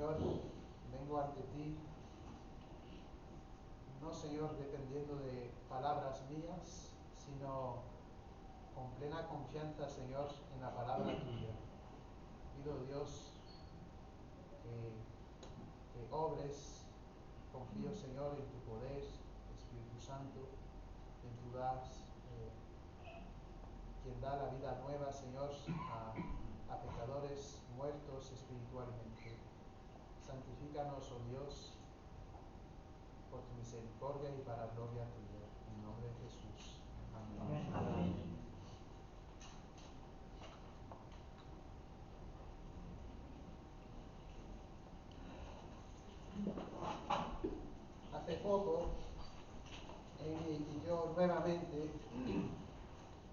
Señor, vengo ante ti, no, Señor, dependiendo de palabras mías, sino con plena confianza, Señor, en la palabra tuya. Pido, Dios, que obres. Confío, Señor, en tu poder, Espíritu Santo, en tu das, quien da la vida nueva, Señor, a pecadores muertos espiritualmente. Santifícanos, oh Dios, por tu misericordia y para gloria tuya. En nombre de Jesús. Amén. Amén. Hace poco, Amy y yo nuevamente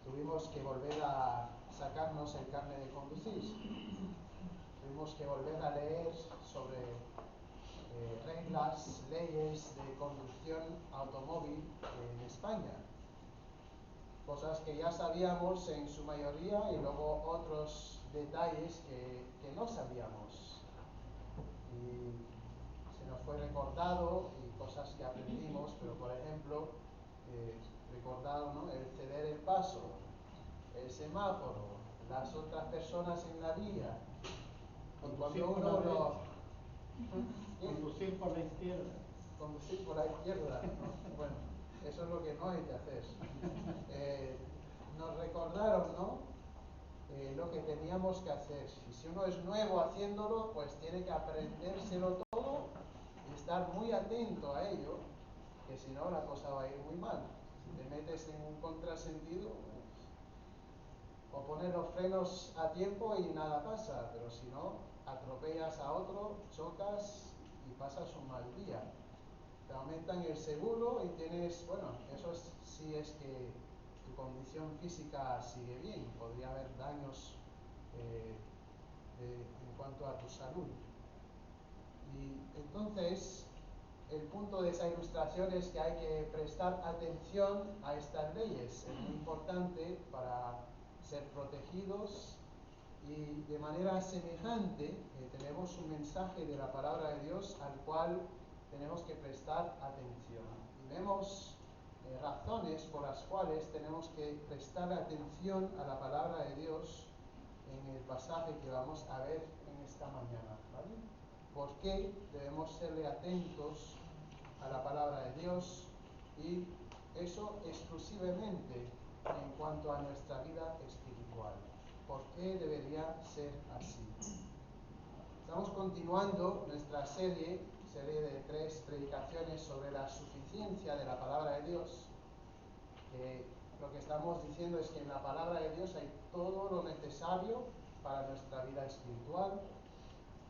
tuvimos que volver a sacarnos el carnet de conducir. Tuvimos que volver a leer sobre reglas, leyes de conducción automóvil en España. Cosas que ya sabíamos en su mayoría y luego otros detalles que no sabíamos. Y se nos fue recordado y cosas que aprendimos, pero por ejemplo, recordado, ¿no?, el ceder el paso, el semáforo, las otras personas en la vía. Y cuando uno conducir por la izquierda. Conducir por la izquierda, ¿no? Bueno, eso es lo que no hay que hacer. Nos recordaron, ¿no?, lo que teníamos que hacer. Y si uno es nuevo haciéndolo, pues tiene que aprendérselo todo y estar muy atento a ello, que si no la cosa va a ir muy mal. Si te metes en un contrasentido, o poner los frenos a tiempo y nada pasa, pero si no, atropellas a otro, chocas y pasas un mal día. Te aumentan el seguro y tienes, bueno, eso sí es que tu condición física sigue bien, podría haber daños en cuanto a tu salud. Y entonces, el punto de esa ilustración es que hay que prestar atención a estas leyes. Es muy importante para ser protegidos, y de manera semejante tenemos un mensaje de la palabra de Dios al cual tenemos que prestar atención. Y vemos razones por las cuales tenemos que prestar atención a la palabra de Dios en el pasaje que vamos a ver en esta mañana, ¿vale? ¿Por qué debemos serle atentos a la palabra de Dios? Y eso exclusivamente en cuanto a nuestra vida espiritual. ¿Por qué debería ser así? Estamos continuando nuestra serie de 3 predicaciones sobre la suficiencia de la palabra de Dios. Lo que estamos diciendo es que en la palabra de Dios hay todo lo necesario para nuestra vida espiritual.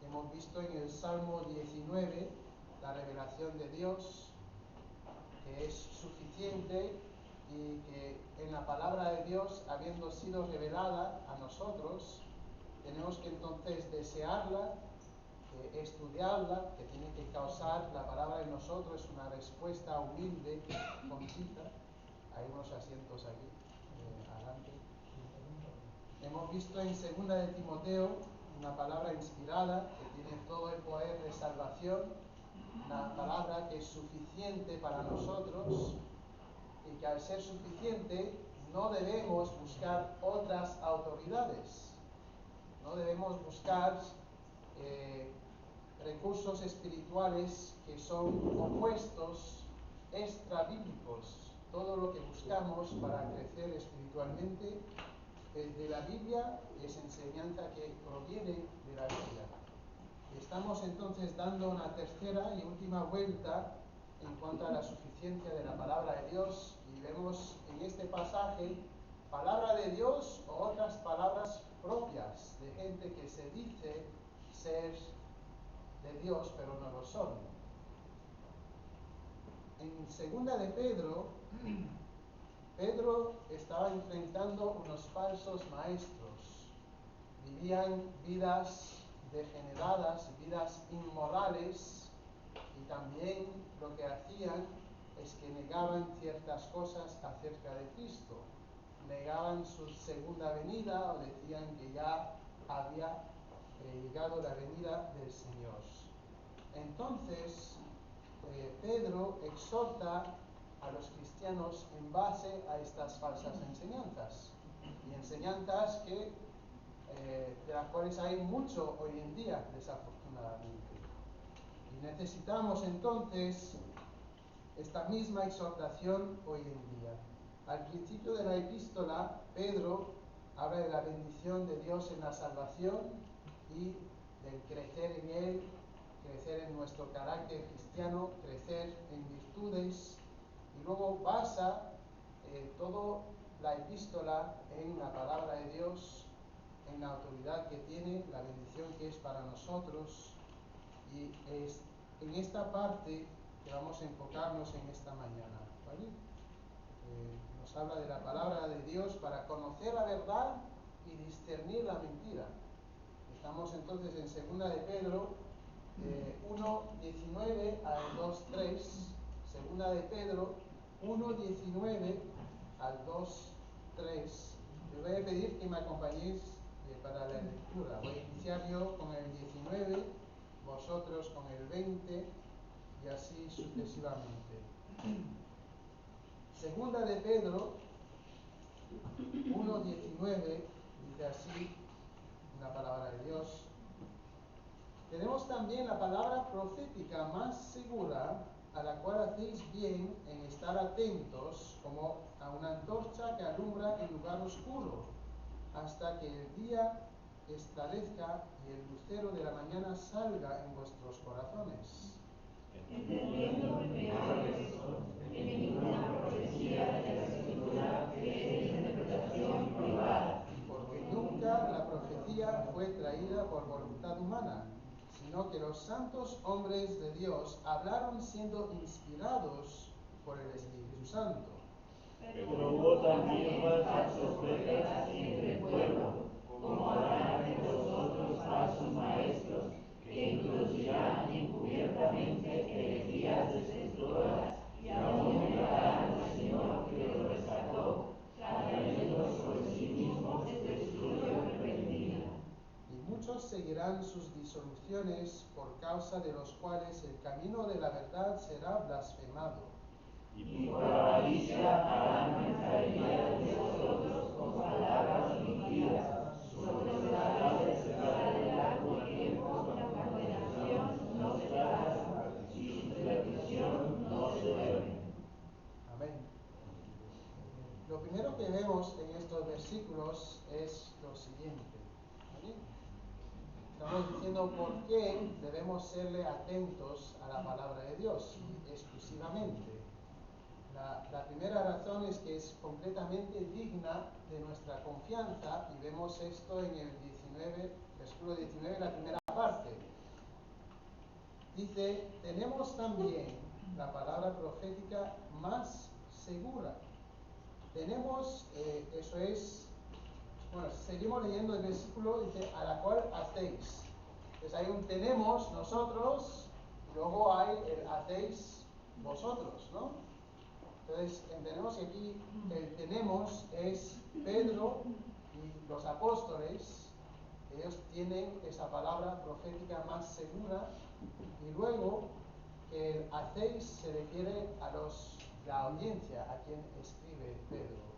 Hemos visto en el Salmo 19 la revelación de Dios, que es suficiente, y que en la palabra de Dios, habiendo sido revelada a nosotros, tenemos que entonces desearla, estudiarla, que tiene que causar la palabra en nosotros una respuesta humilde, concisa. Hay unos asientos aquí, adelante. Hemos visto en 2 de Timoteo una palabra inspirada que tiene todo el poder de salvación, una palabra que es suficiente para nosotros, y que al ser suficiente no debemos buscar otras autoridades, no debemos buscar recursos espirituales que son opuestos, extrabíblicos. Todo lo que buscamos para crecer espiritualmente desde la Biblia es enseñanza que proviene de la Biblia. Estamos entonces dando una tercera y última vuelta en cuanto a la suficiencia de la palabra de Dios, y vemos en este pasaje palabra de Dios o otras palabras propias de gente que se dice ser de Dios pero no lo son. En 2 de Pedro, Pedro estaba enfrentando unos falsos maestros. Vivían vidas degeneradas, vidas inmorales, y también lo que hacían es que negaban ciertas cosas acerca de Cristo. Negaban su segunda venida, o decían que ya había llegado la venida del Señor. Entonces, Pedro exhorta a los cristianos en base a estas falsas enseñanzas, y enseñanzas de las cuales hay mucho hoy en día, desafortunadamente. Y necesitamos entonces esta misma exhortación hoy en día. Al principio de la epístola, Pedro habla de la bendición de Dios en la salvación y del crecer en Él, crecer en nuestro carácter cristiano, crecer en virtudes, y luego basa toda la epístola en la palabra de Dios, en la autoridad que tiene, la bendición que es para nosotros, y es en esta parte que vamos a enfocarnos en esta mañana, ¿vale? Nos habla de la palabra de Dios para conocer la verdad y discernir la mentira. Estamos entonces en 2 de Pedro 1:19 al 2:3, 2 de Pedro 1:19 al 2:3. Les voy a pedir que me acompañéis para la lectura. Voy a iniciar yo con el 19, vosotros con el 20 y así sucesivamente. Segunda de Pedro 1:19 dice así la palabra de Dios: tenemos también la palabra profética más segura, a la cual hacéis bien en estar atentos como a una antorcha que alumbra en lugar oscuro, hasta que el día esclarezca y el lucero de la mañana salga en vuestros corazones. Entendiendo primero esto, que ninguna profecía de la Escritura es de interpretación privada. Porque nunca la profecía fue traída por voluntad humana, sino que los santos hombres de Dios hablaron siendo inspirados por el Espíritu Santo. Pero hubo también falsos profetas entre el pueblo, como habrá entre vosotros falsos maestros, que introducirán encubiertamente herejías destructoras, y aún negarán al Señor que los rescató, trayendo sobre sí mismos destrucción repentina. Y muchos seguirán sus disoluciones, por causa de los cuales el camino de la verdad será blasfemado. Y por avaricia harán mensajería de vosotros con palabras mentiras, sobre los cuales será de largo tiempo la condenación no se pasa, y su repetición no se duerme. Amén. Lo primero que vemos en estos versículos es lo siguiente, ¿vale? Estamos diciendo por qué debemos serle atentos a la palabra de Dios, y exclusivamente. La primera razón es que es completamente digna de nuestra confianza, y vemos esto en el 19, versículo 19, la primera parte. Dice: tenemos también la palabra profética más segura. Tenemos, eso es, bueno, seguimos leyendo el versículo, dice: a la cual hacéis. Entonces hay un tenemos nosotros, y luego hay el hacéis vosotros, ¿no? Entonces entendemos que aquí el tenemos es Pedro y los apóstoles. Ellos tienen esa palabra profética más segura, y luego el hacéis se refiere a la audiencia, a quien escribe Pedro.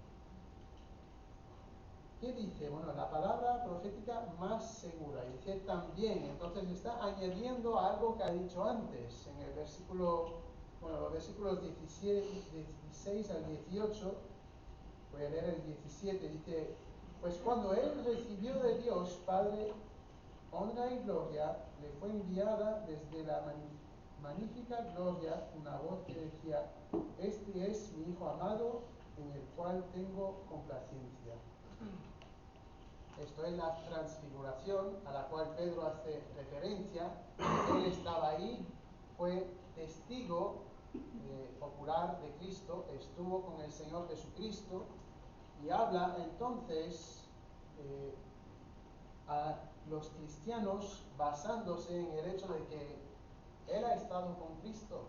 ¿Qué dice? Bueno, la palabra profética más segura. Y dice también, entonces está añadiendo a algo que ha dicho antes, en el versículo, bueno, los versículos 16 al 18, voy a leer el 17, dice: pues cuando él recibió de Dios Padre honra y gloria, le fue enviada desde la magnífica gloria una voz que decía: este es mi Hijo amado, en el cual tengo complacencia. Esto es la transfiguración a la cual Pedro hace referencia. Él estaba ahí, fue testigo ocular de Cristo, estuvo con el Señor Jesucristo, y habla entonces a los cristianos basándose en el hecho de que él ha estado con Cristo,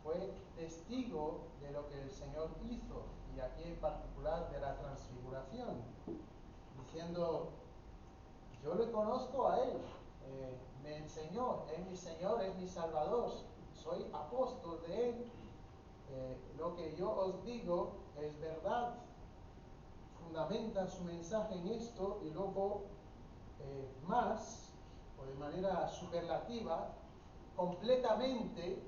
fue testigo de lo que el Señor hizo, y aquí en particular de la transfiguración, diciendo: yo le conozco a él, me enseñó, es mi Señor, es mi Salvador, soy apóstol de Él, lo que yo os digo es verdad, fundamenta su mensaje en esto y luego más, o de manera superlativa, completamente,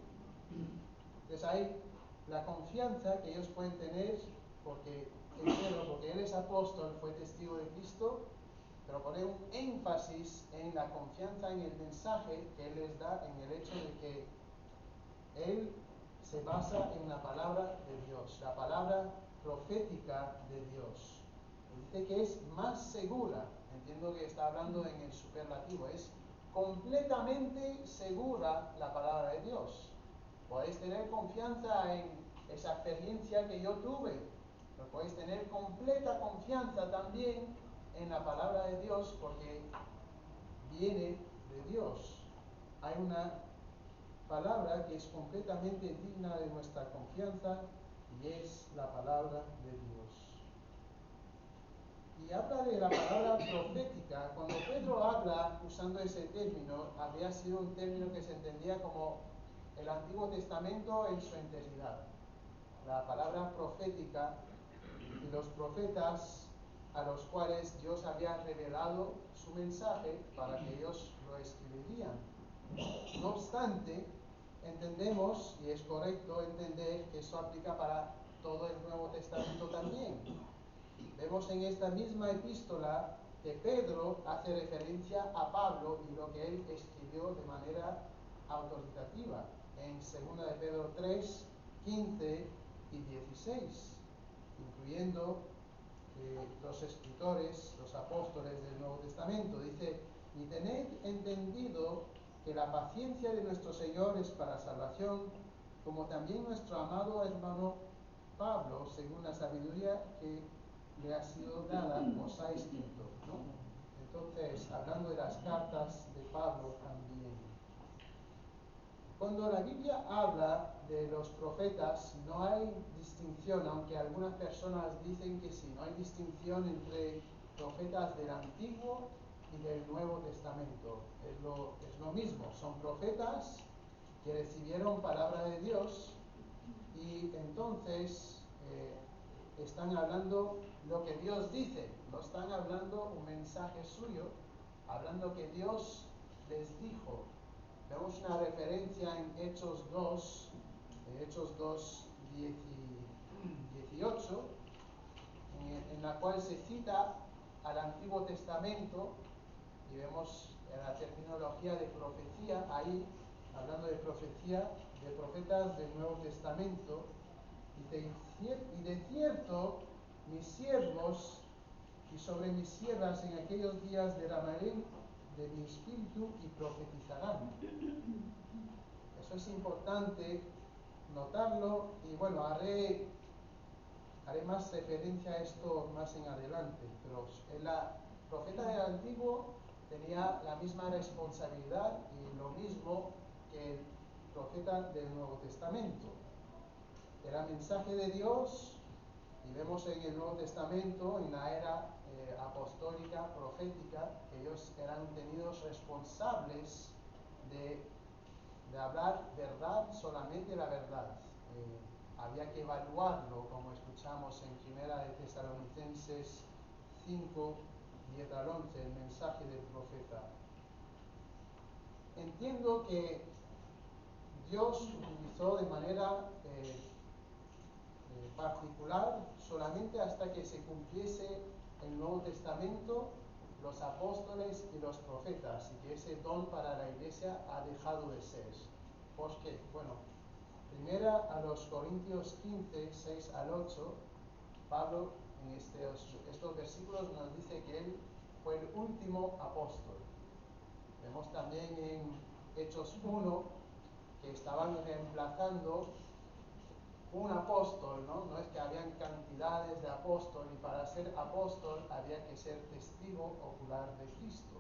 entonces hay la confianza que ellos pueden tener porque él es apóstol, fue testigo de Cristo, pero pone un énfasis en la confianza en el mensaje que él les da, en el hecho de que él se basa en la palabra de Dios, la palabra profética de Dios. Dice que es más segura, entiendo que está hablando en el superlativo, es completamente segura la palabra de Dios. Podéis tener confianza en esa experiencia que yo tuve, pero podéis tener completa confianza también en la palabra de Dios porque viene de Dios. Hay una palabra que es completamente digna de nuestra confianza y es la palabra de Dios. Y habla de la palabra profética. Cuando Pedro habla usando ese término, había sido un término que se entendía como el Antiguo Testamento en su integridad. La palabra profética y los profetas a los cuales Dios había revelado su mensaje para que ellos lo escribirían. No obstante, entendemos, y es correcto entender, que eso aplica para todo el Nuevo Testamento también. Vemos en esta misma epístola que Pedro hace referencia a Pablo y lo que él escribió de manera autoritativa en 2 de Pedro 3, 15 y 16, incluyendo los escritores, los apóstoles del Nuevo Testamento. Dice: y tened entendido que la paciencia de nuestro Señor es para salvación, como también nuestro amado hermano Pablo, según la sabiduría que le ha sido dada, os ha escrito, ¿no? Entonces, hablando de las cartas de Pablo también. Cuando la Biblia habla de los profetas, no hay distinción, aunque algunas personas dicen que sí, no hay distinción entre profetas del Antiguo y del Nuevo Testamento. Es lo mismo, son profetas que recibieron palabra de Dios y entonces están hablando lo que Dios dice, no están hablando un mensaje suyo, hablando que Dios les dijo. Vemos una referencia en Hechos 2, 18, en la cual se cita al Antiguo Testamento y vemos la terminología de profecía ahí, hablando de profecía, de profetas del Nuevo Testamento. Y de cierto, mis siervos y sobre mis siervas en aquellos días derramaré de mi espíritu y profetizarán. Eso es importante notarlo y bueno, haré más referencia a esto más en adelante, pero la profeta del Antiguo tenía la misma responsabilidad y lo mismo que el profeta del Nuevo Testamento. Era mensaje de Dios y vemos en el Nuevo Testamento, en la era apostólica, profética, que ellos eran tenidos responsables de hablar verdad, solamente la verdad. Había que evaluarlo, como escuchamos en Primera de Tesalonicenses 5, 10 al 11, el mensaje del profeta. Entiendo que Dios utilizó de manera particular solamente hasta que se cumpliese el Nuevo Testamento, los apóstoles y los profetas, y que ese don para la iglesia ha dejado de ser. ¿Por qué? Bueno, primera a los Corintios 15, 6 al 8, Pablo en estos versículos nos dice que él fue el último apóstol. Vemos también en Hechos 1 que estaban reemplazando un apóstol, ¿no? No es que habían cantidades de apóstol y para ser apóstol había que ser testigo ocular de Cristo.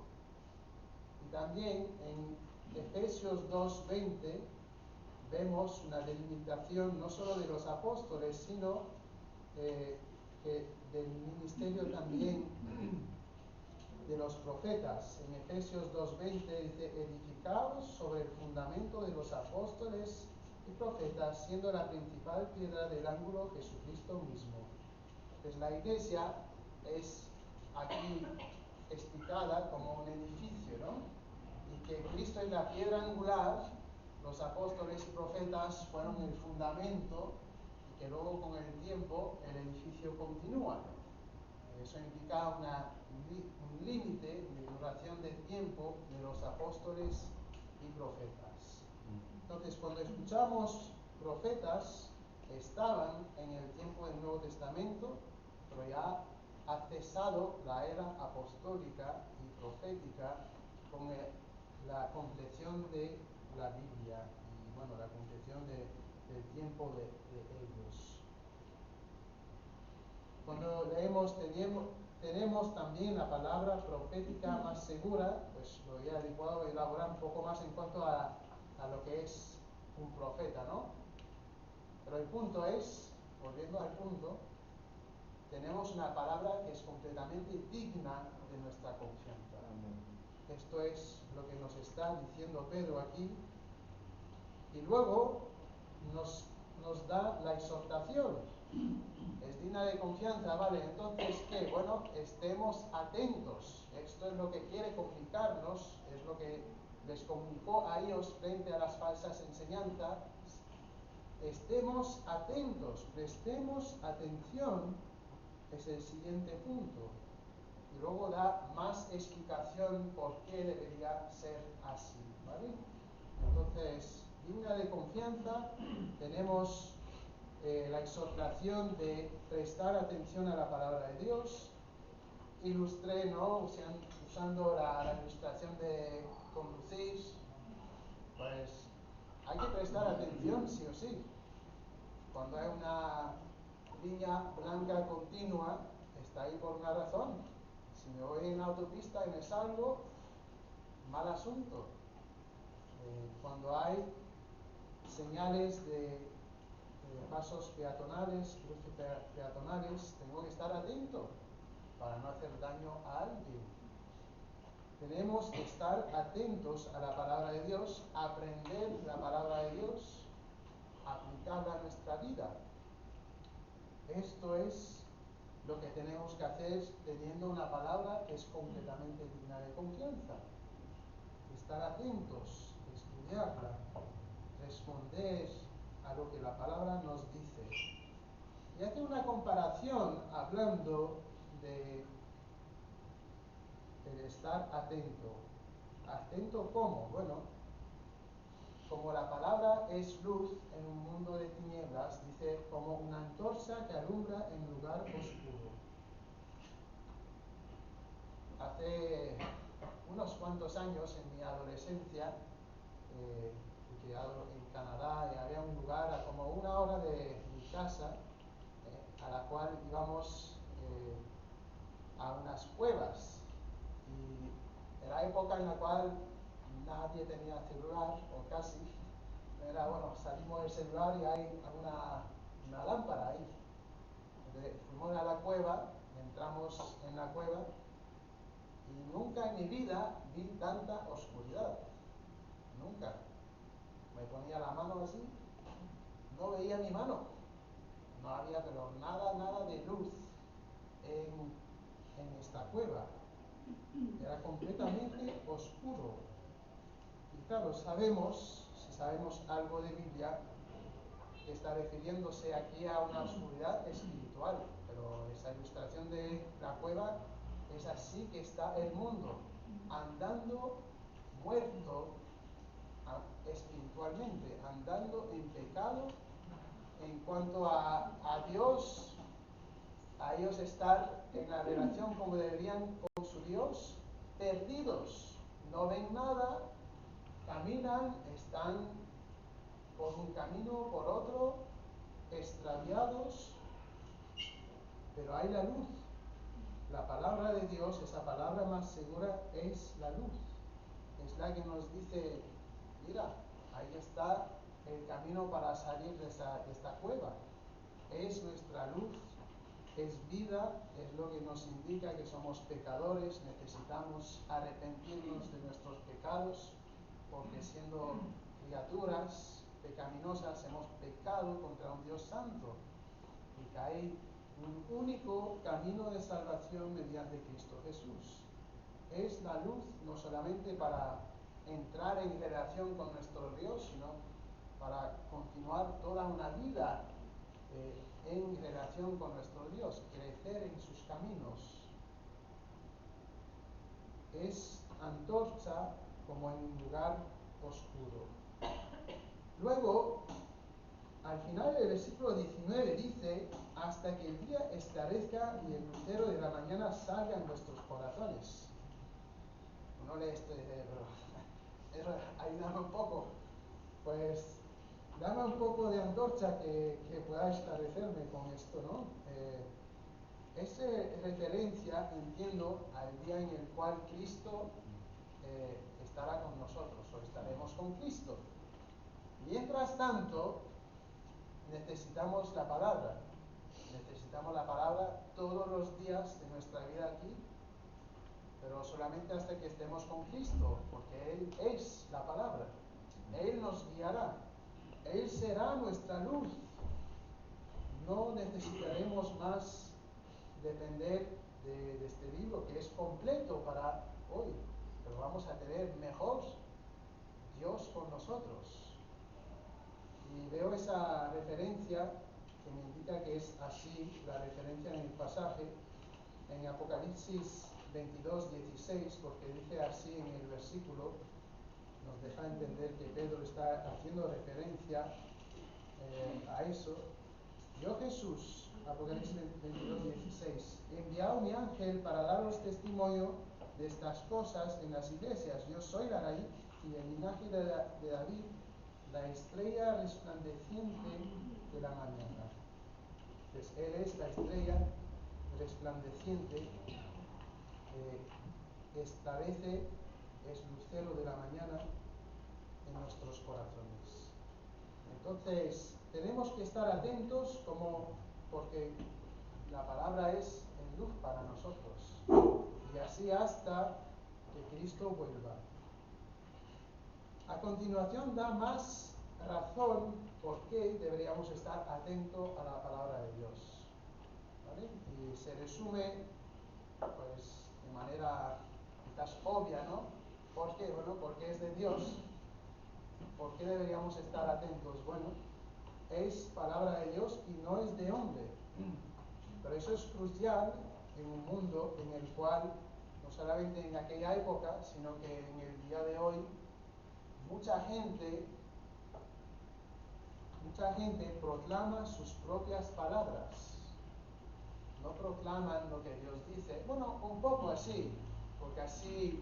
Y también en Efesios 2:20 vemos una delimitación no solo de los apóstoles, sino que del ministerio también de los profetas. En Efesios 2:20 dice, edificados sobre el fundamento de los apóstoles y profetas, siendo la principal piedra del ángulo Jesucristo mismo. Pues la iglesia es aquí explicada como un edificio, ¿no? Y que Cristo es la piedra angular, los apóstoles y profetas fueron el fundamento, y que luego con el tiempo el edificio continúa. Eso implica un límite de duración de tiempo de los apóstoles y profetas. Entonces, cuando escuchamos profetas, estaban en el tiempo del Nuevo Testamento, pero ya ha cesado la era apostólica y profética con la compleción de la Biblia y, bueno, la compleción del tiempo de ellos. Cuando leemos, tenemos también la palabra profética más segura, pues lo he adecuado a elaborar un poco más en cuanto a lo que es un profeta, ¿no? Pero el punto es, volviendo al punto, tenemos una palabra que es completamente digna de nuestra confianza. Esto es lo que nos está diciendo Pedro aquí. Y luego nos da la exhortación. Es digna de confianza, ¿vale? Entonces, ¿qué? Bueno, estemos atentos. Esto es lo que quiere comunicarnos, es lo que les comunicó a ellos frente a las falsas enseñanzas. Estemos atentos, prestemos atención, es el siguiente punto. Y luego da más explicación por qué debería ser así, ¿vale? Entonces, digna de confianza, tenemos la exhortación de prestar atención a la palabra de Dios. Ilustré, ¿no? Usando la ilustración de conducir, pues hay que prestar atención sí o sí. Cuando hay una línea blanca continua, está ahí por una razón. Si me voy en la autopista y me salgo, mal asunto. Cuando hay señales de pasos peatonales, cruces peatonales, tengo que estar atento para no hacer daño a alguien. Tenemos que estar atentos a la palabra de Dios, aprender la palabra de Dios, aplicarla a nuestra vida. Esto es lo que tenemos que hacer teniendo una palabra que es completamente digna de confianza. Estar atentos, estudiarla, responder a lo que la palabra nos dice. Y hace una comparación hablando de estar atento. ¿Atento cómo? Bueno, como la palabra es luz en un mundo de tinieblas, dice, como una antorcha que alumbra en lugar oscuro. Hace unos cuantos años, en mi adolescencia, fui criado en Canadá y había un lugar a como 1 hora de mi casa, a la cual íbamos a unas cuevas. Y era época en la cual nadie tenía celular, o casi. Era, bueno, salimos del celular y hay una lámpara ahí. Entonces, fuimos a la cueva, entramos en la cueva y nunca en mi vida vi tanta oscuridad. Nunca. Me ponía la mano así, no veía mi mano. No había, pero nada de luz en esta cueva. Era completamente oscuro. Y claro, si sabemos algo de Biblia, que está refiriéndose aquí a una oscuridad espiritual, pero esa ilustración de la cueva es así que está el mundo, andando muerto espiritualmente, andando en pecado en cuanto a Dios, a ellos estar en la relación como deberían con su Dios, perdidos, no ven nada, caminan, están por un camino, por otro, extraviados, pero hay la luz. La palabra de Dios, esa palabra más segura, es la luz. Es la que nos dice, mira, ahí está el camino para salir de esta cueva. Es nuestra luz, es vida, es lo que nos indica que somos pecadores, necesitamos arrepentirnos de nuestros pecados, porque siendo criaturas pecaminosas hemos pecado contra un Dios santo y que hay un único camino de salvación mediante Cristo Jesús. Es la luz no solamente para entrar en relación con nuestro Dios, sino para continuar toda una vida en relación con nuestro Dios, crecer en sus caminos. Es antorcha como en un lugar oscuro. Luego, al final del versículo 19 dice, hasta que el día esclarezca y el lucero de la mañana salga en vuestros corazones. Uno lee esto y dice, pero eso ayúdame un poco. Pues dame un poco de antorcha que pueda esclarecerme con esto, ¿no? Es referencia, entiendo, al día en el cual Cristo estará con nosotros o estaremos con Cristo. Mientras tanto, necesitamos la palabra. Necesitamos la palabra todos los días de nuestra vida aquí, pero solamente hasta que estemos con Cristo, porque Él es la palabra. Él nos guiará. Él será nuestra luz. No necesitaremos más depender de este libro, que es completo para hoy, pero vamos a tener mejor Dios con nosotros. Y veo esa referencia que me indica que es así, la referencia en el pasaje, en Apocalipsis 22:16, porque dice así en el versículo, nos deja entender que Pedro está haciendo referencia a eso. Yo Jesús, Apocalipsis 22:16, he enviado mi ángel para daros testimonio de estas cosas en las iglesias. Yo soy la raíz y el linaje de David, la estrella resplandeciente de la mañana. Pues Él es la estrella resplandeciente, esclarece, es lucero de la mañana en nuestros corazones. Entonces, tenemos que estar atentos porque la palabra es en luz para nosotros. Y así hasta que Cristo vuelva. A continuación da más razón por qué deberíamos estar atentos a la palabra de Dios. ¿Vale? Y se resume pues de manera quizás obvia, ¿no? ¿Por qué? Bueno, porque es de Dios. ¿Por qué deberíamos estar atentos? Bueno, es palabra de Dios y no es de hombre. Pero eso es crucial en un mundo en el cual, no solamente en aquella época, sino que en el día de hoy, mucha gente proclama sus propias palabras. No proclaman lo que Dios dice. Bueno, un poco así, porque así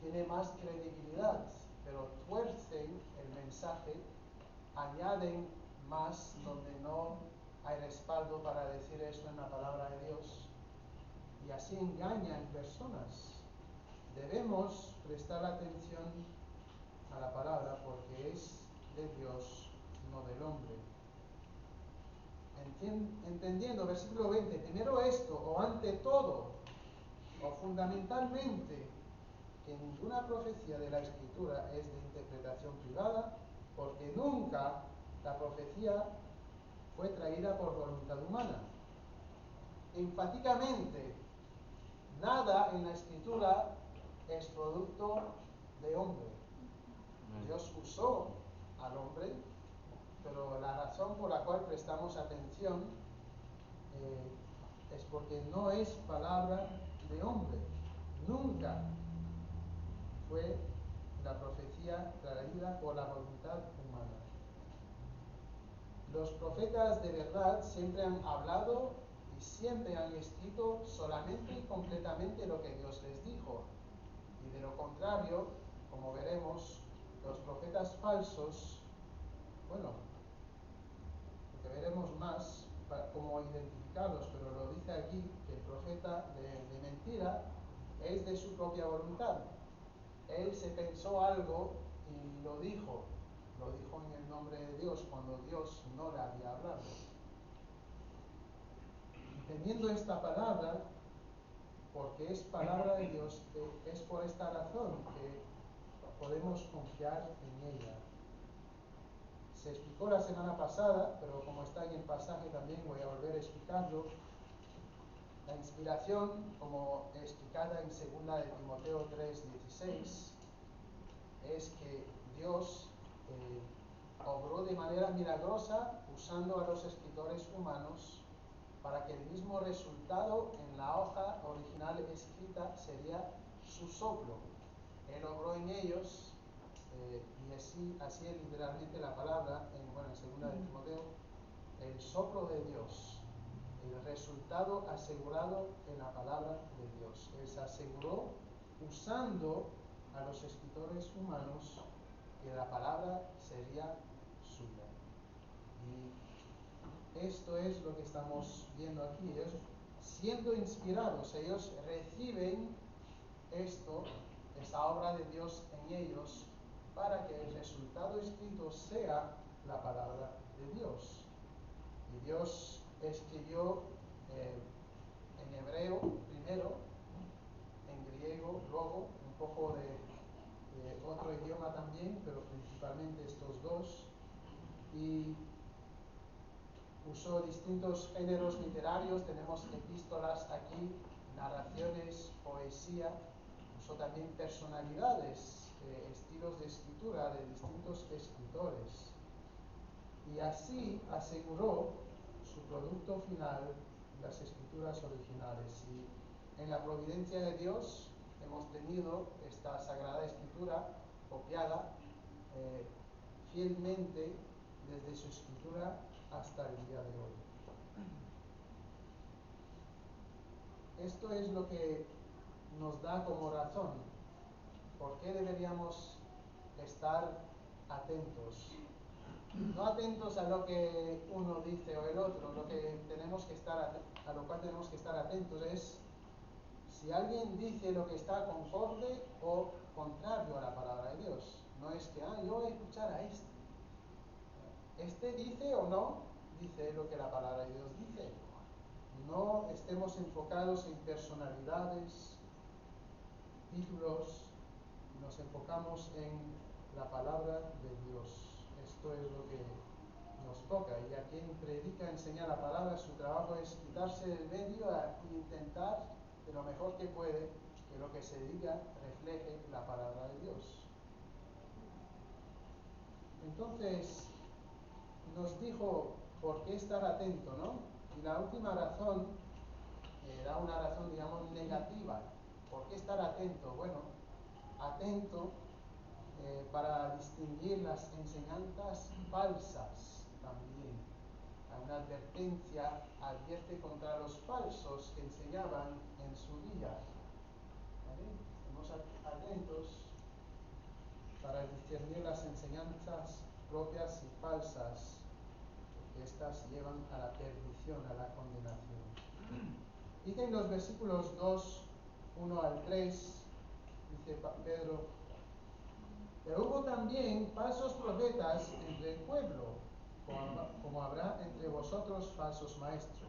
tiene más credibilidad, pero tuercen el mensaje, añaden más donde no hay respaldo para decir eso en la palabra de Dios, y así engañan personas. Debemos prestar atención a la palabra porque es de Dios, no del hombre. Entendiendo, versículo 20, primero esto, o ante todo, o fundamentalmente, que ninguna profecía de la Escritura es de interpretación privada, porque nunca la profecía fue traída por voluntad humana. Enfáticamente, nada en la Escritura es producto de hombre. Dios usó al hombre, pero la razón por la cual prestamos atención es porque no es palabra de hombre. Nunca fue la profecía traída por la voluntad humana. Los profetas de verdad siempre han hablado y siempre han escrito solamente y completamente lo que Dios les dijo. Y de lo contrario, como veremos, los profetas falsos, bueno, lo que veremos más cómo identificarlos, pero lo dice aquí que el profeta de mentira es de su propia voluntad. Él se pensó algo y lo dijo en el nombre de Dios cuando Dios no le había hablado. teniendo esta palabra, porque es palabra de Dios, es por esta razón que podemos confiar en ella. Se explicó la semana pasada, pero como está en el pasaje también voy a volver a explicarlo. La inspiración, como explicada en 2 de Timoteo 3:16, es que Dios obró de manera milagrosa usando a los escritores humanos para que el mismo resultado en la hoja original escrita sería su soplo. Él obró en ellos, y así es literalmente la palabra en 2 de Timoteo, el soplo de Dios, el resultado asegurado en la palabra de Dios. Él se aseguró usando a los escritores humanos que la palabra sería suya. Y esto es lo que estamos viendo aquí. Ellos, siendo inspirados, ellos reciben esto, esa obra de Dios en ellos, para que el resultado escrito sea la palabra de Dios. Y Dios escribió en hebreo primero, en griego luego, un poco de otro idioma también, pero principalmente estos dos, y usó distintos géneros literarios. Tenemos epístolas aquí, narraciones, poesía. Usó también personalidades, estilos de escritura de distintos escritores, y así aseguró su producto final, las escrituras originales. Y en la providencia de Dios hemos tenido esta Sagrada Escritura copiada fielmente desde su escritura hasta el día de hoy. Esto es lo que nos da como razón por qué deberíamos estar atentos. No atentos a lo que uno dice o el otro. Lo que tenemos que estar a lo cual tenemos que estar atentos es si alguien dice lo que está concorde o contrario a la palabra de Dios. No es que yo voy a escuchar a este. Este dice o no dice lo que la palabra de Dios dice. No estemos enfocados en personalidades, títulos, nos enfocamos en la palabra de Dios. Esto es lo que nos toca, y a quien predica, enseña la palabra, su trabajo es quitarse del medio e intentar de lo mejor que puede que lo que se diga refleje la palabra de Dios. Entonces nos dijo por qué estar atento, ¿no? Y la última razón da una razón, digamos, negativa. ¿Por qué estar atento? Bueno, atento para distinguir las enseñanzas falsas también. Hay una advertencia, advierte contra los falsos que enseñaban en su día. ¿Vale? Estemos atentos para discernir las enseñanzas propias y falsas, porque estas llevan a la perdición, a la condenación. Dice en los versículos 2, 1 al 3, dice Pedro: pero hubo también falsos profetas entre el pueblo, como habrá entre vosotros falsos maestros.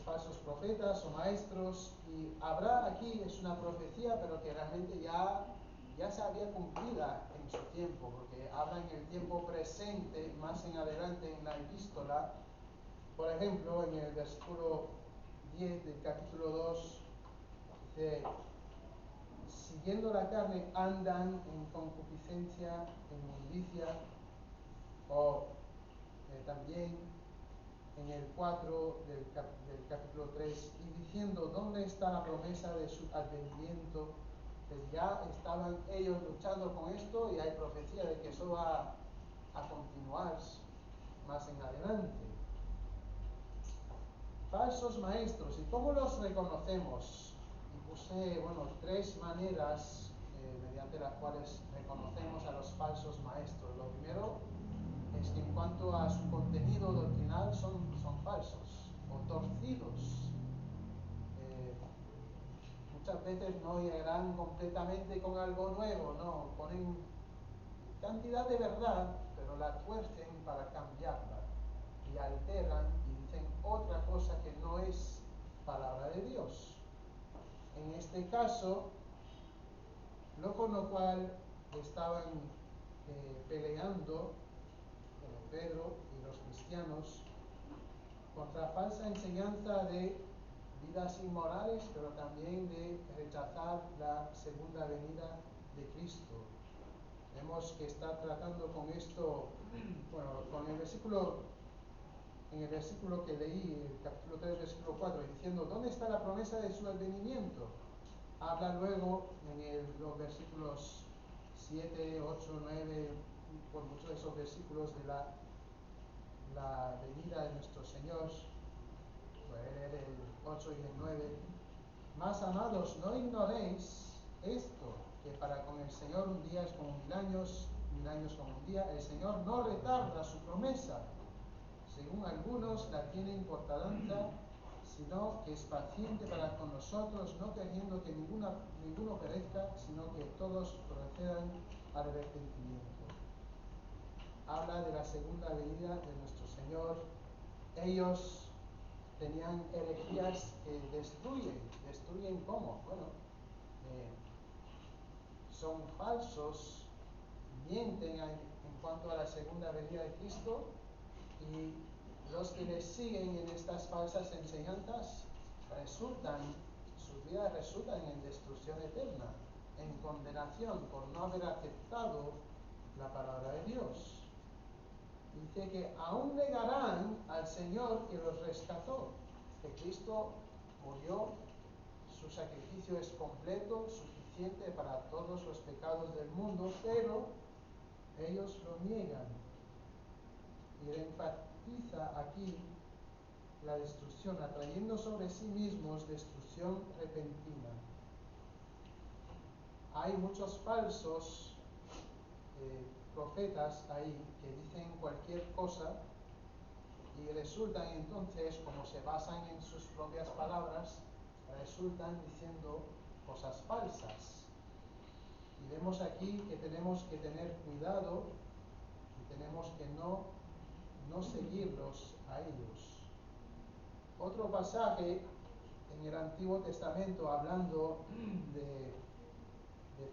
Falsos profetas o maestros, y habrá aquí, es una profecía, pero que realmente ya se había cumplida en su tiempo, porque habla en el tiempo presente, más en adelante en la epístola. Por ejemplo, en el versículo 10 del capítulo 2, dice: siguiendo la carne andan en concupiscencia, en inmundicia. O también en el 4 del capítulo 3, y diciendo: ¿dónde está la promesa de su advenimiento? Pues ya estaban ellos luchando con esto, y hay profecía de que eso va a continuar más en adelante. Falsos maestros, ¿y cómo los reconocemos? Y puse, tres maneras mediante las cuales reconocemos a los falsos maestros. Lo primero es que en cuanto a su contenido doctrinal son falsos o torcidos. Muchas veces no llegarán completamente con algo nuevo, no, ponen cantidad de verdad, pero la tuercen para cambiarla, y alteran y dicen dicen otra cosa que no es palabra de Dios. En este caso, lo con lo cual estaban peleando Pedro y los cristianos contra falsa enseñanza de vidas inmorales, pero también de rechazar la segunda venida de Cristo. Vemos que está tratando con esto, bueno, con el versículo, en el versículo que leí, el capítulo 3, versículo 4, diciendo, ¿dónde está la promesa de su advenimiento? Habla luego en los versículos 7, 8, 9, por muchos de esos versículos de la venida de nuestro Señor. Voy a leer el 8 y el 9. Más amados, no ignoréis esto, que para con el Señor un día es como 1000 años como un día. El Señor no retarda su promesa, según algunos la tienen por tardanza, sino que es paciente para con nosotros, no queriendo que ninguno perezca, sino que todos procedan al arrepentimiento. Habla de la segunda venida de nuestro Señor. Ellos tenían herejías que destruyen ¿cómo? Bueno, son falsos, mienten en cuanto a la segunda venida de Cristo, y los que les siguen en estas falsas enseñanzas sus vidas resultan en destrucción eterna, en condenación por no haber aceptado la palabra de Dios. Dice que aún negarán al Señor que los rescató, que Cristo murió, su sacrificio es completo, suficiente para todos los pecados del mundo, pero ellos lo niegan. Y él enfatiza aquí la destrucción, atrayendo sobre sí mismos destrucción repentina. Hay muchos falsos profetas ahí que dicen cualquier cosa y resultan entonces, como se basan en sus propias palabras, resultan diciendo cosas falsas. Y vemos aquí que tenemos que tener cuidado y tenemos que no seguirlos a ellos. Otro pasaje en el Antiguo Testamento hablando de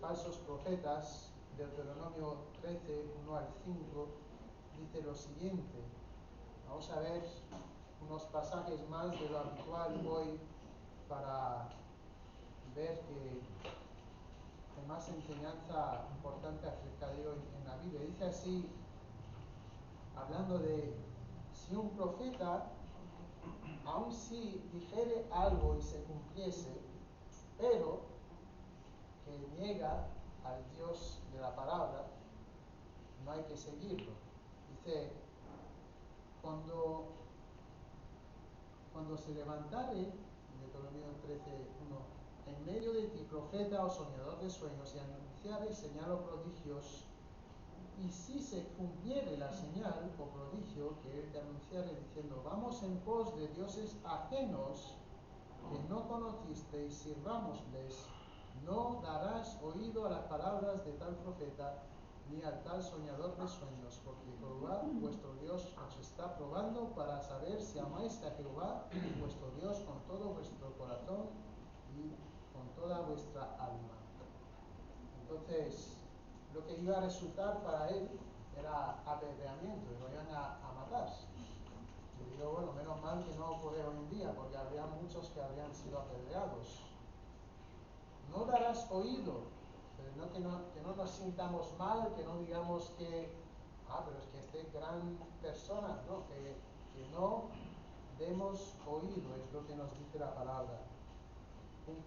falsos profetas, Deuteronomio 13, 1 al 5, dice lo siguiente. Vamos a ver unos pasajes más de lo habitual hoy para ver que hay más enseñanza importante acerca de hoy en la Biblia. Dice así, hablando de si un profeta, aun si dijere algo y se cumpliese, pero que niega al Dios de la palabra, no hay que seguirlo. Dice, cuando se levantare, Deuteronomio 13:1, en medio de ti profeta o soñador de sueños, y anunciare señal o prodigios, y si se cumpliere la señal o prodigio que él te anunciare, diciendo, vamos en pos de dioses ajenos que no conocisteis, sirvámosles, no darás oído a las palabras de tal profeta, ni al tal soñador de sueños, porque Jehová vuestro Dios os está probando para saber si amáis a Jehová vuestro Dios con todo vuestro corazón y con toda vuestra alma. Entonces, lo que iba a resultar para él era apedreamiento, y lo iban a matar. Y digo, bueno, menos mal que no ocurre hoy en día, porque habría muchos que habrían sido apedreados. No darás oído, pero que no nos sintamos mal, que no digamos que, pero es que este gran persona, no, que no demos oído, es lo que nos dice la palabra. Un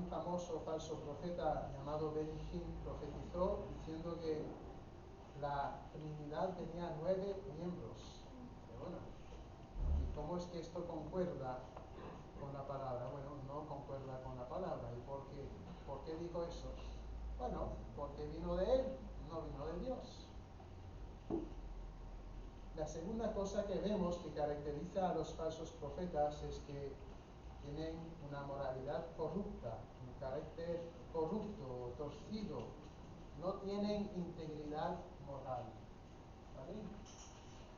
famoso falso profeta llamado Benny Hinn profetizó diciendo que la Trinidad tenía 9 miembros. Pero bueno, ¿y cómo es que esto concuerda con la palabra? Bueno, no concuerda con la palabra. ¿Y por qué dijo eso? Bueno, porque vino de él, no vino de Dios. La segunda cosa que vemos que caracteriza a los falsos profetas es que tienen una moralidad corrupta, un carácter corrupto, torcido, no tienen integridad moral. ¿Vale?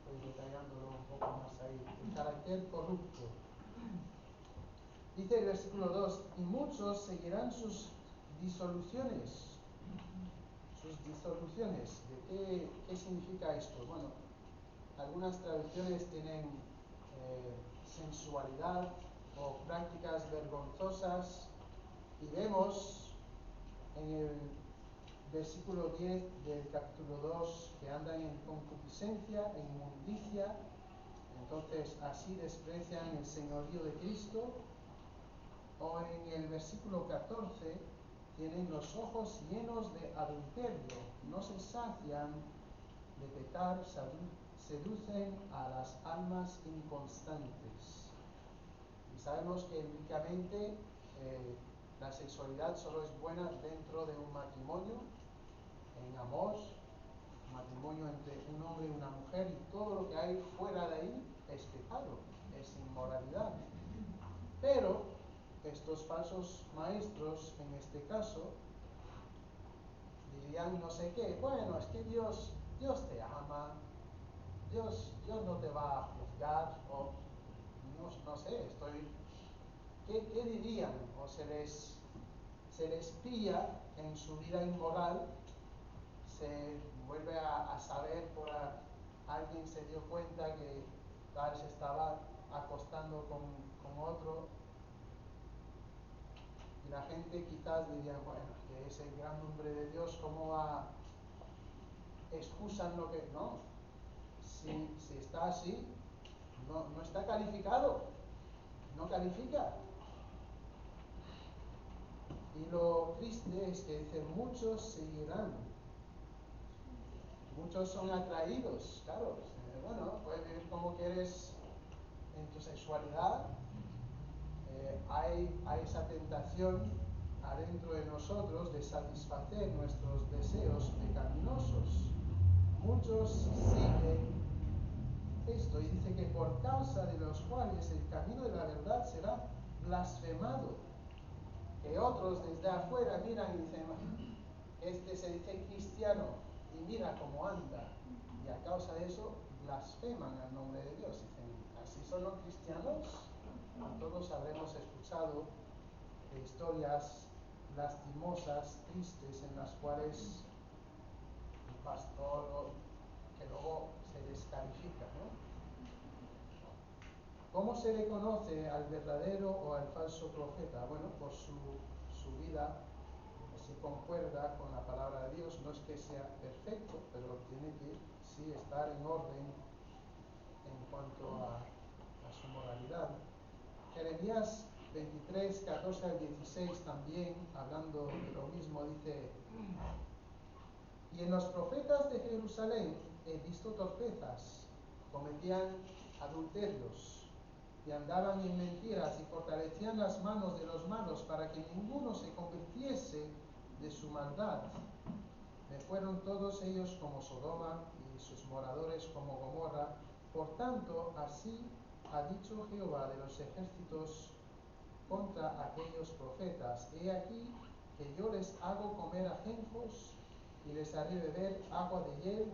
estoy detallándolo un poco más ahí. El carácter corrupto. Dice el versículo 2, y muchos seguirán sus disoluciones. Sus disoluciones. ¿De qué significa esto? Bueno, algunas traducciones tienen sensualidad o prácticas vergonzosas. Y vemos en el versículo 10 del capítulo 2 que andan en concupiscencia, en inmundicia. Entonces así desprecian el señorío de Cristo. O en el versículo 14 tienen los ojos llenos de adulterio, no se sacian de pecar, seducen a las almas inconstantes. Y sabemos que bíblicamente la sexualidad solo es buena dentro de un matrimonio, en amor, matrimonio entre un hombre y una mujer, y todo lo que hay fuera de ahí es pecado, es inmoralidad. Pero estos falsos maestros, en este caso, dirían no sé qué, bueno, es que Dios te ama, Dios no te va a juzgar, o no sé, ¿qué dirían? O se les pilla en su vida inmoral, se vuelve a saber alguien se dio cuenta que tal se estaba acostando con otro, y la gente quizás diría, bueno, que es el gran nombre de Dios, ¿cómo va? Excusan lo que... No, si está así, no está calificado, no califica. Y lo triste es que dice, muchos seguirán, muchos son atraídos, claro. Bueno, puedes vivir como quieres en tu sexualidad, hay esa tentación adentro de nosotros de satisfacer nuestros deseos pecaminosos. Muchos siguen esto y dice que por causa de los cuales el camino de la verdad será blasfemado. Que otros desde afuera miran y dicen, este se dice cristiano y mira cómo anda. Y a causa de eso blasfeman al nombre de Dios. Dicen, ¿así son los cristianos? Todos habremos escuchado de historias lastimosas, tristes, en las cuales un pastor que luego se descalifica, ¿no? ¿Cómo se le conoce al verdadero o al falso profeta? Bueno, por su vida si concuerda con la palabra de Dios. No es que sea perfecto, pero tiene que sí estar en orden en cuanto a su moralidad. Jeremías 23, 14 al 16 también, hablando de lo mismo, dice: y en los profetas de Jerusalén he visto torpezas, cometían adulterios y andaban en mentiras y fortalecían las manos de los malos para que ninguno se convirtiese de su maldad. Me fueron todos ellos como Sodoma y sus moradores como Gomorra. Por tanto, así ha dicho Jehová de los ejércitos contra aquellos profetas: he aquí que yo les hago comer ajenjos y les haré beber agua de hiel,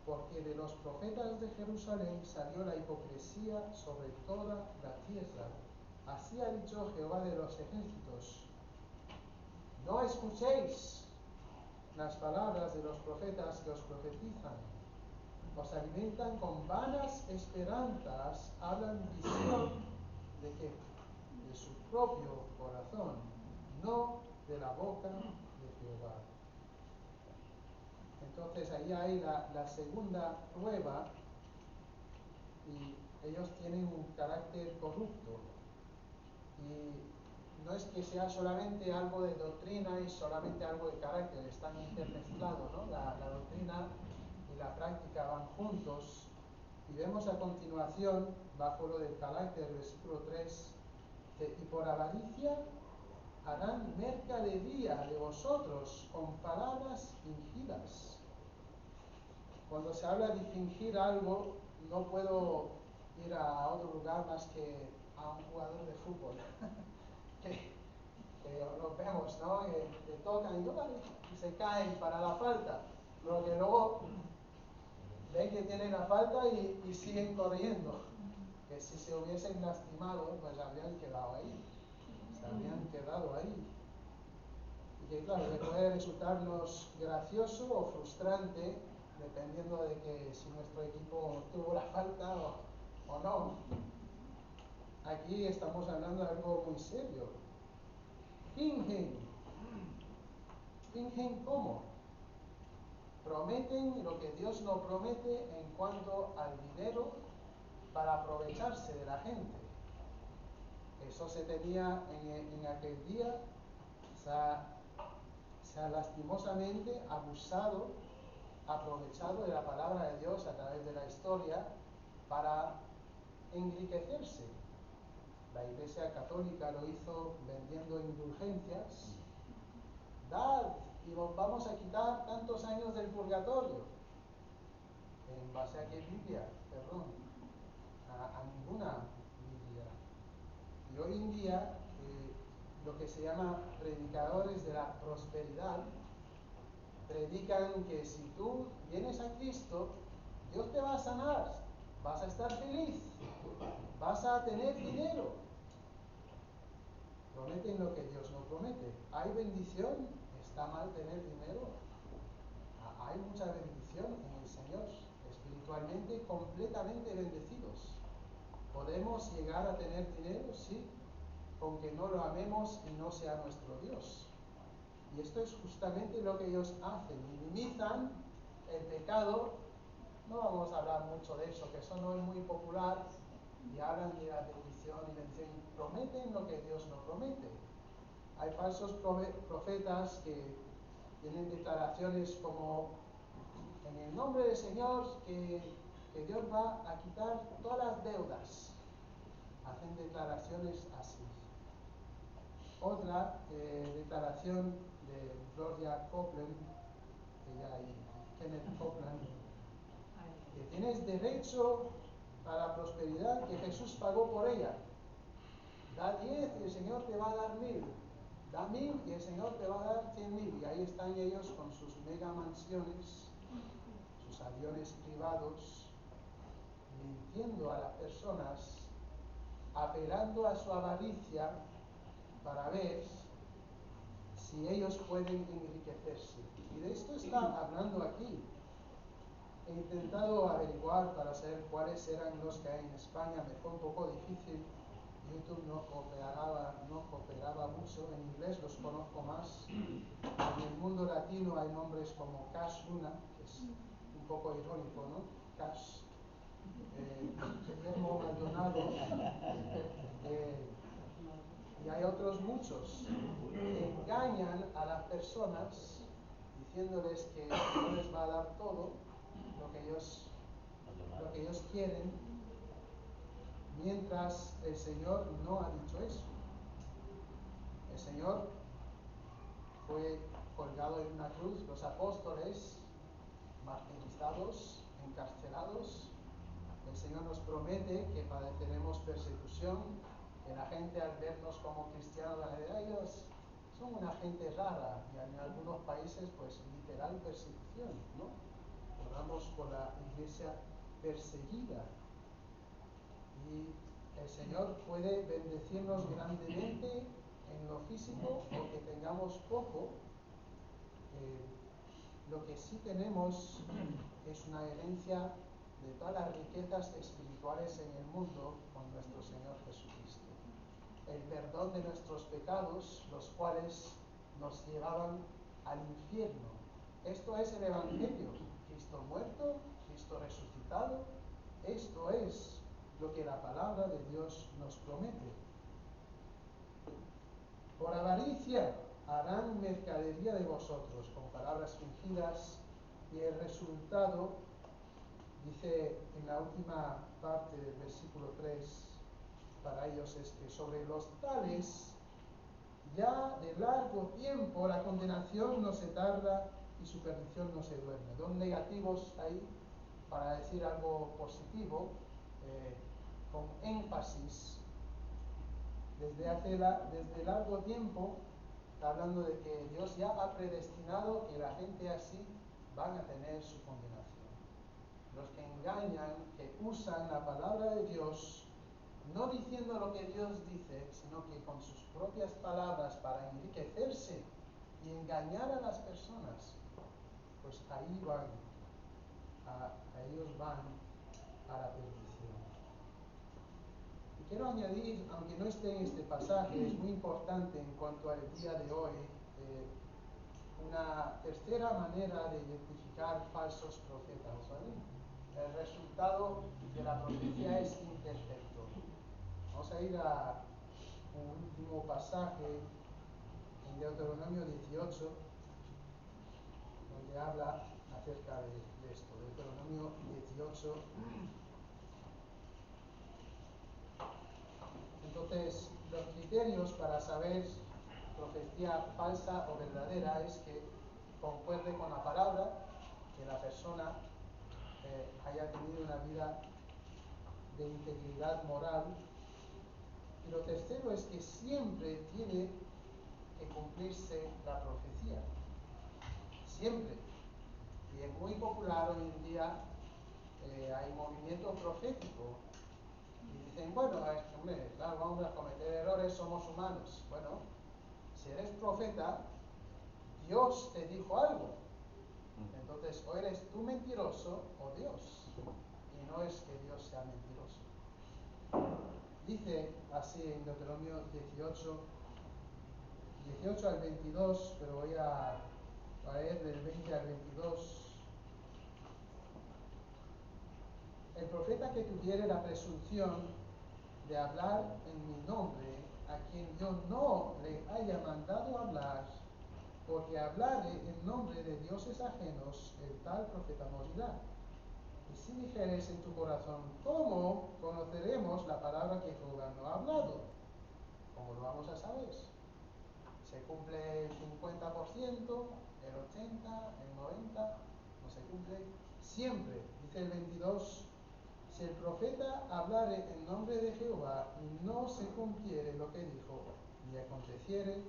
porque de los profetas de Jerusalén salió la hipocresía sobre toda la tierra. Así ha dicho Jehová de los ejércitos: no escuchéis las palabras de los profetas que os profetizan. Os alimentan con vanas esperanzas, hablan visión de que de su propio corazón, no de la boca de Jehová. Entonces ahí hay la segunda prueba, y ellos tienen un carácter corrupto. Y no es que sea solamente algo de doctrina y solamente algo de carácter, están intermezclados, ¿no? La doctrina y la práctica van juntos. Y vemos a continuación, bajo lo del carácter, versículo 3, y por avaricia harán mercadería de vosotros con palabras fingidas. Cuando se habla de fingir algo, no puedo ir a otro lugar más que a un jugador de fútbol. que lo vemos, ¿no? Que tocan y se caen para la falta. Pero que luego ven que tienen la falta y siguen corriendo. Que si se hubiesen lastimado, pues habrían quedado ahí. Se habrían quedado ahí. Y que claro, que puede resultarnos gracioso o frustrante, dependiendo de que si nuestro equipo tuvo la falta o no. Aquí estamos hablando de algo muy serio. Fingen. ¿Fingen cómo? Prometen lo que Dios no promete en cuanto al dinero para aprovecharse de la gente. Eso se tenía en aquel día. Se ha lastimosamente aprovechado de la palabra de Dios a través de la historia para enriquecerse. La Iglesia Católica lo hizo vendiendo indulgencias. Dad y os vamos a quitar tantos años del purgatorio. ¿En base a qué Biblia? Perdón. A ninguna Biblia. Y hoy en día, lo que se llama predicadores de la prosperidad, predican que si tú vienes a Cristo, Dios te va a sanar, vas a estar feliz, vas a tener dinero. Prometen lo que Dios no promete. ¿Hay bendición? ¿Está mal tener dinero? Hay mucha bendición en el Señor, espiritualmente completamente bendecidos. ¿Podemos llegar a tener dinero? Sí, aunque no lo amemos y no sea nuestro Dios. Y esto es justamente lo que ellos hacen, minimizan el pecado. No vamos a hablar mucho de eso, que eso no es muy popular, y hablan de la bendición y bendición, y prometen lo que Dios no promete. Hay falsos profetas que tienen declaraciones como, en el nombre del Señor, que Dios va a quitar todas las deudas. Hacen declaraciones así. Otra declaración de Gloria Copeland, y Kenneth Copeland, que tienes derecho a la prosperidad que Jesús pagó por ella. Da 10 y el Señor te va a dar 1000. Da 1000 y el Señor te va a dar 100.000. Y ahí están ellos con sus mega mansiones, sus aviones privados, mintiendo a las personas, apelando a su avaricia para ver si ellos pueden enriquecerse. Y de esto está hablando aquí. He intentado averiguar para saber cuáles eran los que hay en España. Me fue un poco difícil. YouTube no cooperaba mucho. En inglés los conozco más. En el mundo latino hay nombres como Cash Luna, que es un poco irónico, ¿no? Cash. Guillermo Maldonado. Y hay otros muchos que engañan a las personas diciéndoles que no les va a dar todo lo que ellos quieren, mientras el Señor no ha dicho eso. El Señor fue colgado en una cruz, los apóstoles martirizados, encarcelados. El Señor nos promete que padeceremos persecución, que la gente al vernos como cristianos va a decir, ellos son una gente rara, y en algunos países pues literal persecución, ¿no? Oramos por la iglesia perseguida. Y el Señor puede bendecirnos grandemente en lo físico, aunque tengamos poco. Lo que sí tenemos es una herencia de todas las riquezas espirituales en el mundo con nuestro Señor Jesucristo. El perdón de nuestros pecados, los cuales nos llevaban al infierno. Esto es el Evangelio. Cristo muerto, Cristo resucitado. Esto es lo que la palabra de Dios nos promete. Por avaricia harán mercadería de vosotros con palabras fingidas, y el resultado, dice en la última parte del versículo 3, para ellos es que sobre los tales ya de largo tiempo la condenación no se tarda y su perdición no se duerme. Dos negativos ahí para decir algo positivo, con énfasis. Desde largo tiempo está hablando de que Dios ya ha predestinado que la gente así van a tener su condenación. los que engañan, que usan la palabra de Dios, no diciendo lo que Dios dice, sino que con sus propias palabras para enriquecerse y engañar a las personas, pues ahí van, ellos van a la perdición. Y quiero añadir, aunque no esté en este pasaje, es muy importante en cuanto al día de hoy, una tercera manera de identificar falsos profetas, ¿vale? El resultado de la profecía es imperfecto. Vamos a ir a un último pasaje en Deuteronomio 18, donde habla acerca de esto. Deuteronomio 18. Entonces, los criterios para saber profecía falsa o verdadera es que concuerde con la palabra, que la persona haya tenido una vida de integridad moral. Y lo tercero es que siempre tiene que cumplirse la profecía. Siempre. Y es muy popular hoy en día, hay movimiento profético. Y dicen, bueno, hombre, claro, vamos a cometer errores, somos humanos. Bueno, si eres profeta, Dios te dijo algo. Entonces, o eres tú mentiroso o Dios. Y no es que Dios sea mentiroso. Dice así en Deuteronomio 18 al 22, pero voy a leer del 20 al 22. El profeta que tuviere la presunción de hablar en mi nombre, a quien yo no le haya mandado hablar, porque hablare en nombre de dioses ajenos, el tal profeta morirá. Y si dijeres en tu corazón, ¿cómo conoceremos la palabra que Jehová no ha hablado? ¿Cómo lo vamos a saber? ¿Se cumple el 50%, el 80%, el 90%? ¿No se cumple? Siempre, dice el 22, si el profeta hablare en nombre de Jehová y no se cumpliere lo que dijo, y aconteciere,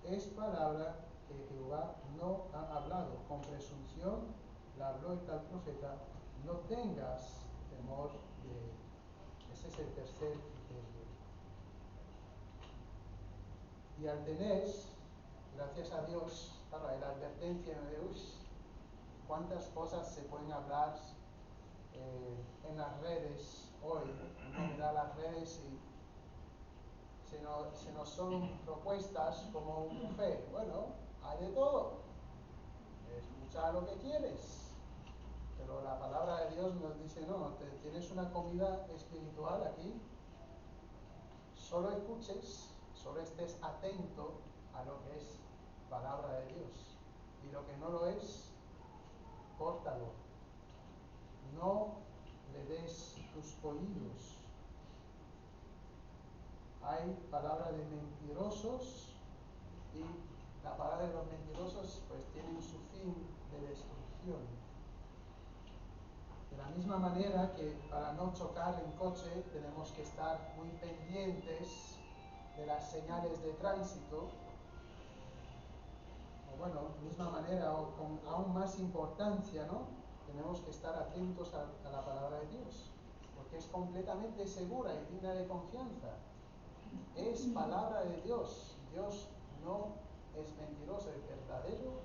es palabra que Jehová no ha hablado. Con presunción la habló el tal profeta, no tengas temor de él. Ese es el tercer criterio. Y al tener, gracias a Dios, claro, la advertencia de cuántas cosas se pueden hablar en las redes hoy. Uno mira las redes y se nos son propuestas como un buffet. Bueno, hay de todo. Escucha lo que quieres. Pero la palabra de Dios nos dice, no, tienes una comida espiritual aquí. Solo escuches, solo estés atento a lo que es palabra de Dios. Y lo que no lo es, córtalo. No le des tus oídos. Hay palabra de mentirosos y la palabra de los mentirosos pues tienen su fin de destrucción. De la misma manera que para no chocar en coche tenemos que estar muy pendientes de las señales de tránsito, o bueno, de misma manera o con aún más importancia, ¿no? Tenemos que estar atentos a la palabra de Dios, porque es completamente segura y digna de confianza. Es palabra de Dios. Dios no es mentiroso, es verdadero,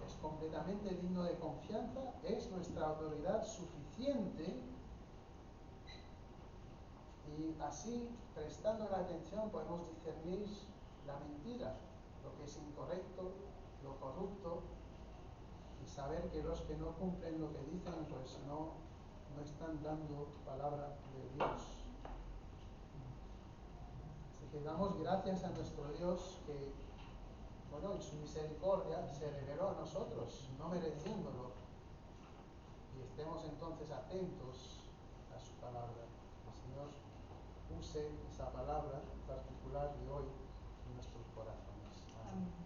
es completamente digno de confianza, es nuestra autoridad suficiente. Y así, prestando la atención, podemos discernir la mentira, lo que es incorrecto, lo corrupto, y saber que los que no cumplen lo que dicen, pues no están dando palabra de Dios. Así que damos gracias a nuestro Dios que, bueno, en su misericordia se reveló a nosotros, no mereciéndolo. Y estemos entonces atentos a su palabra. El Señor use esa palabra particular de hoy en nuestros corazones. Amén.